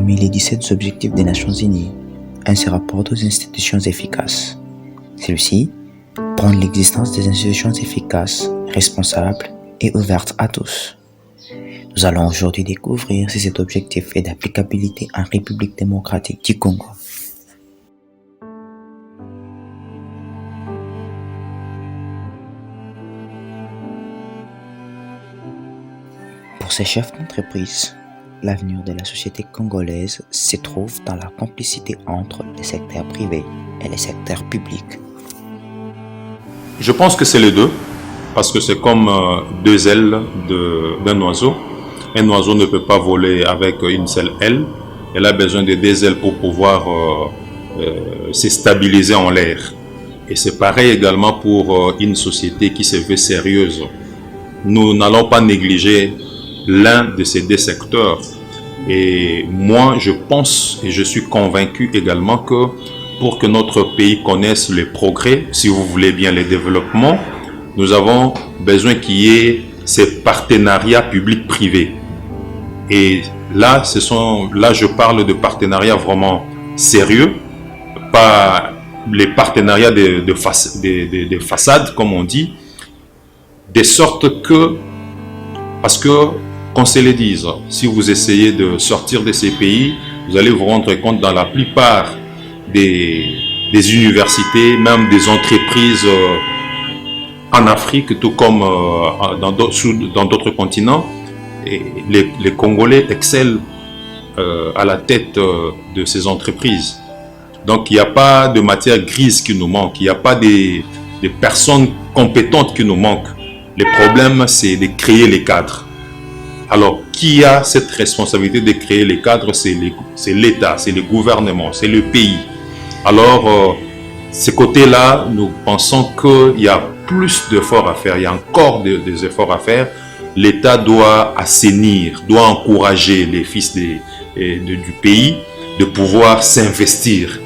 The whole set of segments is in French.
parmi les 17 objectifs des Nations Unies, un se rapporte aux institutions efficaces. Celui-ci prône l'existence des institutions efficaces, responsables et ouvertes à tous. Nous allons aujourd'hui découvrir si cet objectif est d'applicabilité en République démocratique du Congo. Pour ces chefs d'entreprise, l'avenir de la société congolaise se trouve dans la complicité entre les secteurs privés et les secteurs publics. Je pense que c'est les deux, parce que c'est comme deux ailes d'un oiseau. Un oiseau ne peut pas voler avec une seule aile. Elle a besoin de deux ailes pour pouvoir se stabiliser en l'air. Et c'est pareil également pour une société qui se veut sérieuse. Nous n'allons pas négliger l'un de ces deux secteurs. Et moi, je pense et je suis convaincu également que pour que notre pays connaisse les progrès, si vous voulez bien les développements, nous avons besoin qu'il y ait ces partenariats publics-privés. Et là, je parle de partenariats vraiment sérieux, pas les partenariats de façade, comme on dit, de sorte que, parce que, qu'on se le dise, si vous essayez de sortir de ces pays, vous allez vous rendre compte dans la plupart des universités, même des entreprises en Afrique, tout comme dans d'autres continents, et les Congolais excellent à la tête de ces entreprises. Donc il n'y a pas de matière grise qui nous manque, il n'y a pas des personnes compétentes qui nous manquent. Le problème, c'est de créer les cadres. Alors, qui a cette responsabilité de créer les cadres? C'est l'État, c'est le gouvernement, c'est le pays. Alors, ces côtés-là, nous pensons qu'il y a plus d'efforts à faire, il y a encore des efforts à faire. L'État doit assainir, doit encourager les fils du pays de pouvoir s'investir.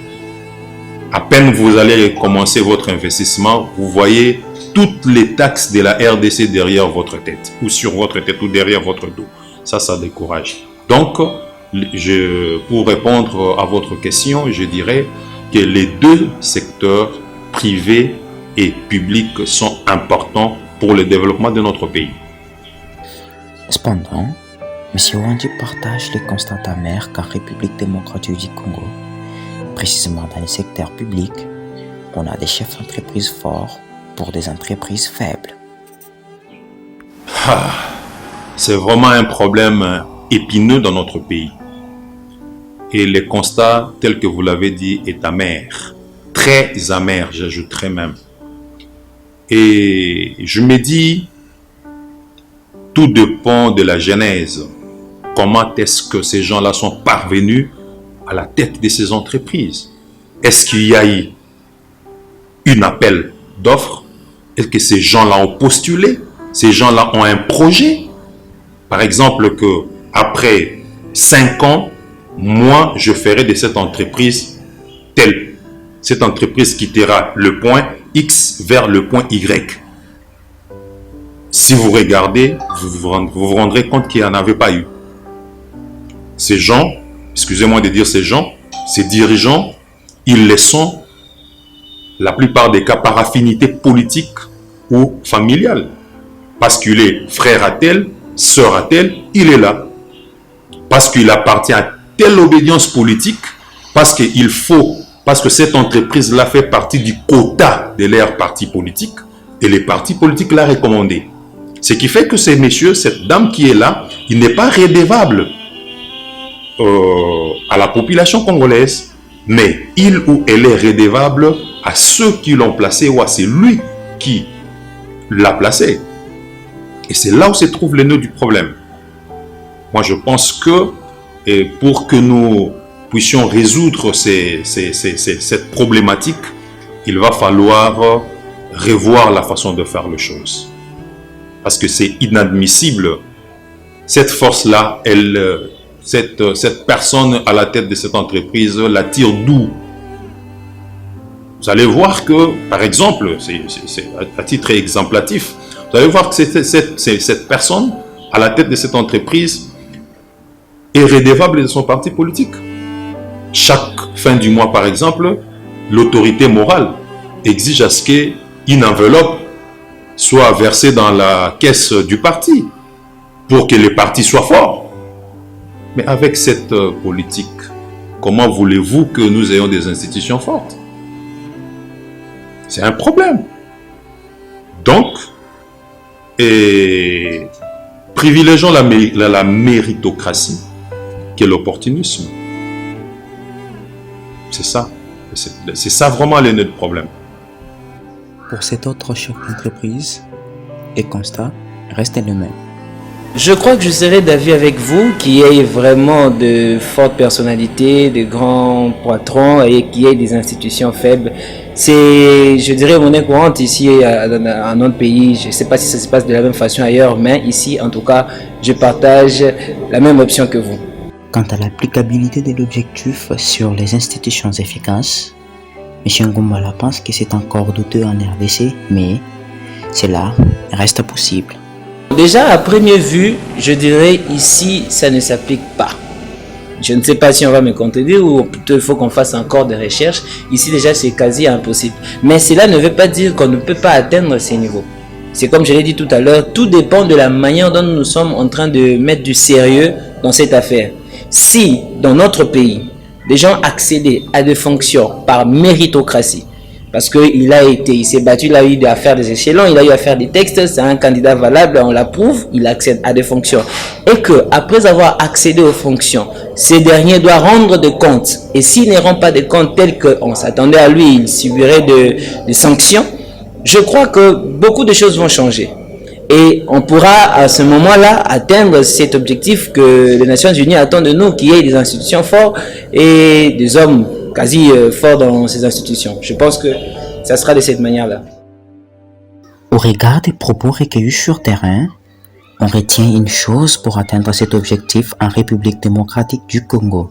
À peine vous allez commencer votre investissement, vous voyez toutes les taxes de la RDC derrière votre tête, ou sur votre tête, ou derrière votre dos. Ça décourage. Donc, pour répondre à votre question, je dirais que les deux secteurs, privés et publics, sont importants pour le développement de notre pays. Cependant, M. Wandi partage les constats amers qu'en République démocratique du Congo, précisément dans le secteur public, on a des chefs d'entreprise forts pour des entreprises faibles. C'est vraiment un problème épineux dans notre pays. Et le constat, tel que vous l'avez dit, est amer. Très amer, j'ajouterais même. Et je me dis, tout dépend de la genèse. Comment est-ce que ces gens-là sont parvenus à la tête de ces entreprises? Est-ce qu'il y a eu un appel d'offres? Est-ce que ces gens-là ont postulé? Ces gens-là ont un projet? Par exemple, que après 5 ans, moi, je ferai de cette entreprise telle. Cette entreprise quittera le point X vers le point Y. Si vous regardez, vous vous rendrez compte qu'il n'y en avait pas eu. Ces gens, excusez-moi de dire ces gens, ces dirigeants, ils le sont, la plupart des cas, par affinité politique ou familiale. Parce qu'il est frère à tel, sœur à tel, il est là. Parce qu'il appartient à telle obédience politique, parce que cette entreprise-là fait partie du quota de leur parti politique, et les partis politiques l'ont recommandé. Ce qui fait que ces messieurs, cette dame qui est là, il n'est pas redevable à la population congolaise, mais il ou elle est redevable à ceux qui l'ont placé ou à celui qui l'a placé. Et c'est là où se trouve le nœud du problème. Moi, je pense que pour que nous puissions résoudre cette problématique, il va falloir revoir la façon de faire les choses. Parce que c'est inadmissible. Cette force-là, cette personne à la tête de cette entreprise la tire d'où? Vous allez voir que, par exemple, c'est à titre exemplatif, vous allez voir que cette personne à la tête de cette entreprise est redevable de son parti politique. Chaque fin du mois, par exemple, l'autorité morale exige à ce qu'une enveloppe soit versée dans la caisse du parti pour que le parti soit fort. Mais avec cette politique, comment voulez-vous que nous ayons des institutions fortes? C'est un problème. Donc, privilégions la méritocratie que l'opportunisme. C'est ça. C'est ça vraiment le problème. Pour cette autre chef d'entreprise, les constats restent les mêmes. Je crois que je serai d'avis avec vous qui ait vraiment de fortes personnalités, de grands patrons et qui ait des institutions faibles. C'est, je dirais, monnaie courante ici dans notre pays. Je ne sais pas si ça se passe de la même façon ailleurs, mais ici, en tout cas, je partage la même option que vous. Quant à l'applicabilité de l'objectif sur les institutions efficaces, M. Ngumbala pense que c'est encore douteux en RDC, mais cela reste possible. Déjà, à première vue, je dirais ici, ça ne s'applique pas. Je ne sais pas si on va me contredire ou plutôt il faut qu'on fasse encore des recherches. Ici, déjà, c'est quasi impossible. Mais cela ne veut pas dire qu'on ne peut pas atteindre ces niveaux. C'est comme je l'ai dit tout à l'heure, tout dépend de la manière dont nous sommes en train de mettre du sérieux dans cette affaire. Si, dans notre pays, des gens accédaient à des fonctions par méritocratie, parce qu'il s'est battu, il a eu à faire des échelons, il a eu à faire des textes, c'est un candidat valable, on l'approuve, il accède à des fonctions. Et que, après avoir accédé aux fonctions, ces derniers doivent rendre des comptes. Et s'il ne rend pas des comptes tels qu'on s'attendait à lui, il subirait des sanctions. Je crois que beaucoup de choses vont changer. Et on pourra à ce moment-là atteindre cet objectif que les Nations Unies attendent de nous, qu'il y ait des institutions fortes et des hommes quasi forts dans ces institutions. Je pense que ça sera de cette manière-là. Au regard des propos recueillis sur terrain, on retient une chose pour atteindre cet objectif en République démocratique du Congo,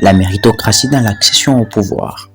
la méritocratie dans l'accession au pouvoir.